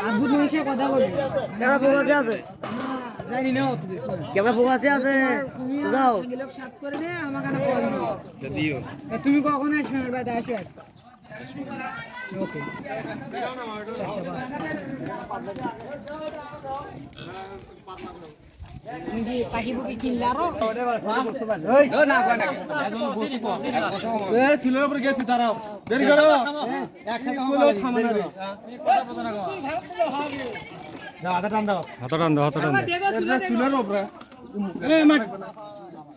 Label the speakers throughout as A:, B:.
A: আবু তুমি সে কথা বলি
B: ক্যামেরা ফোকাসে আছে
A: জানি না অত
B: ক্যামেরা ফোকাসে আছে সুজাও
A: লোক সাত করে নে আমার কাছে কল দিও তুমি কখন আসবে আমার বাড়িতে আসো ওকে তুমি কি পাখি পুকি কিনলে আরো
C: চুলের উপর গেছি দাঁড়াও দেরি করো একসাথে হাতে টান দাও চুলের উপরে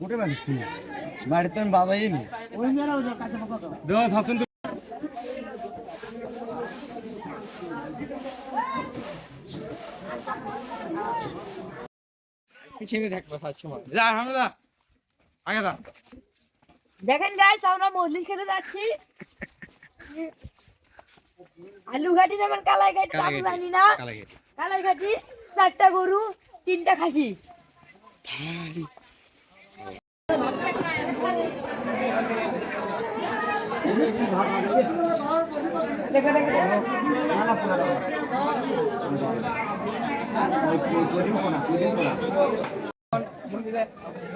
C: উঠে বাড়ি বাড়িতে আমি বাজাই নি
A: পিছনে দেখবো ফার্স্ট সময় যা হামলা আগে যা
D: দেখেন গাইস আমরা মজলিস খেতে যাচ্ছি আলু ঘাটি যেমন কালাই ঘাটি আমি জানি না কালাই ঘাটি 4টা গরু 3টা খাসি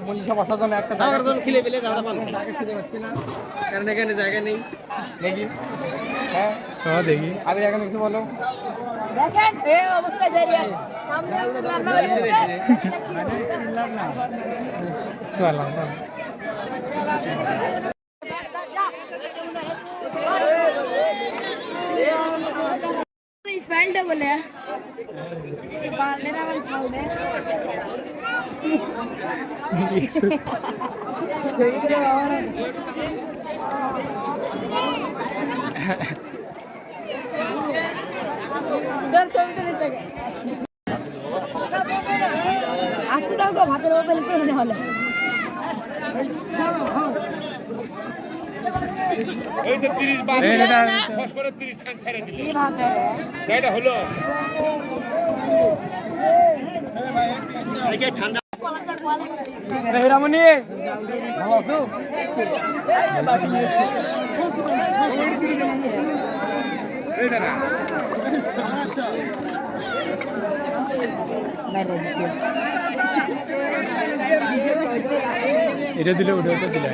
A: মনীষা বসার জন্য একটা জায়গা খিলে পেলে জায়গা পাবো জায়গা খুঁজে পাচ্ছি না কারণ এখানে জায়গা নেই দেখি হ্যাঁ দেখি আবির এখানে কিছু বলো
D: দেখেন এই অবস্থায় দাঁড়িয়ে সামনে রান্না বাড়ি হচ্ছে স্মাইলটা বলে বারলেরা আমার স্মাইল দে আসতে দাও গো ভাতের ওপর ফেলে মনে হলো
E: এই তো 30 বাদ ফস করে 30 টাকা ছেড়ে দিলে
D: এই ভাত
E: এটা হলো এই ঠান্ডা
A: রামনি ভালো আছো
E: এইটা না
C: এটা দিলে ওটা দিলে